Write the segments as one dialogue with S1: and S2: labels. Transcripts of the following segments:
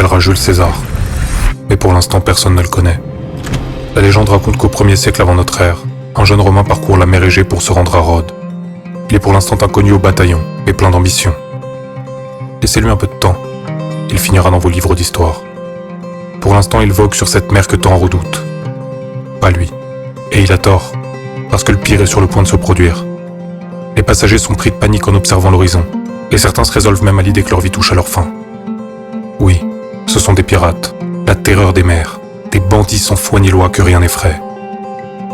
S1: s'appellera Jules César. Mais pour l'instant, personne ne le connaît. La légende raconte qu'au 1er siècle avant notre ère, un jeune Romain parcourt la mer Égée pour se rendre à Rhodes. Il est pour l'instant inconnu au bataillon, mais plein d'ambition. Laissez-lui un peu de temps. Il finira dans vos livres d'histoire. Pour l'instant, il vogue sur cette mer que tant redoutent. Pas lui. Et il a tort, parce que le pire est sur le point de se produire. Les passagers sont pris de panique en observant l'horizon, et certains se résolvent même à l'idée que leur vie touche à leur fin. Oui, ce sont des pirates, la terreur des mers, des bandits sans foi ni loi que rien n'effraie.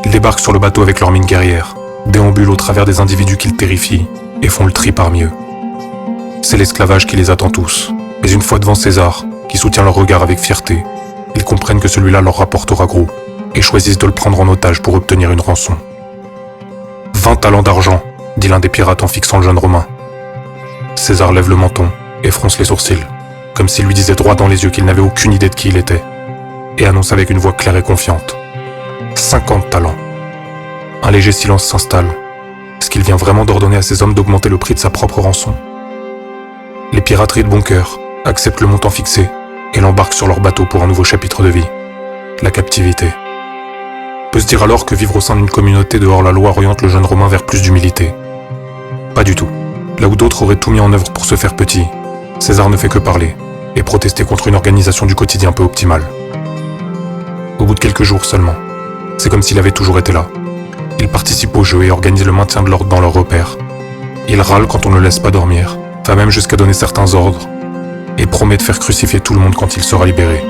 S1: Ils débarquent sur le bateau avec leurs mines guerrières, déambulent au travers des individus qu'ils terrifient, et font le tri parmi eux. C'est l'esclavage qui les attend tous, mais une fois devant César, qui soutient leur regard avec fierté, ils comprennent que celui-là leur rapportera gros, et choisissent de le prendre en otage pour obtenir une rançon. 20 talents d'argent, dit l'un des pirates en fixant le jeune Romain. César lève le menton et fronce les sourcils, comme s'il lui disait droit dans les yeux qu'il n'avait aucune idée de qui il était, et annonce avec une voix claire et confiante. 50 talents. Un léger silence s'installe. Est-ce qu'il vient vraiment d'ordonner à ses hommes d'augmenter le prix de sa propre rançon? Les pirateries de bon cœur acceptent le montant fixé et l'embarquent sur leur bateau pour un nouveau chapitre de vie, la captivité. Peut se dire alors que vivre au sein d'une communauté de hors-la-loi oriente le jeune Romain vers plus d'humilité. Pas du tout. Là où d'autres auraient tout mis en œuvre pour se faire petit, César ne fait que parler et protester contre une organisation du quotidien peu optimale. Au bout de quelques jours seulement, c'est comme s'il avait toujours été là. Il participe au jeu et organise le maintien de l'ordre dans leurs repères. Il râle quand on ne le laisse pas dormir, va même jusqu'à donner certains ordres, et promet de faire crucifier tout le monde quand il sera libéré.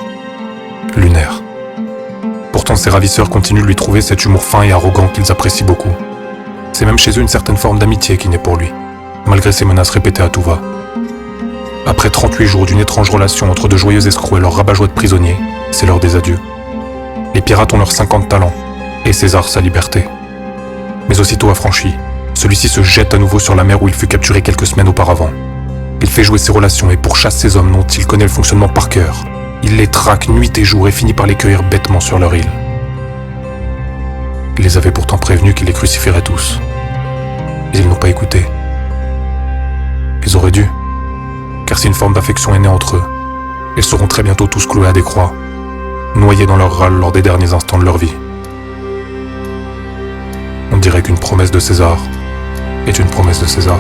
S1: Lunaire. Pourtant, ses ravisseurs continuent de lui trouver cet humour fin et arrogant qu'ils apprécient beaucoup. C'est même chez eux une certaine forme d'amitié qui naît pour lui, malgré ses menaces répétées à tout va. Après 38 jours d'une étrange relation entre deux joyeux escrocs et leurs rabat-joie de prisonniers, c'est l'heure des adieux. Les pirates ont leurs 50 talents, et César sa liberté. Mais aussitôt affranchi, celui-ci se jette à nouveau sur la mer où il fut capturé quelques semaines auparavant. Il fait jouer ses relations et pourchasse ses hommes dont il connaît le fonctionnement par cœur. Il les traque nuit et jour et finit par les cueillir bêtement sur leur île. Il les avait pourtant prévenus qu'il les crucifierait tous. Mais ils n'ont pas écouté. Ils auraient dû, car si une forme d'affection est née entre eux, ils seront très bientôt tous cloués à des croix, noyés dans leur râle lors des derniers instants de leur vie. On dirait qu'une promesse de César est une promesse de César.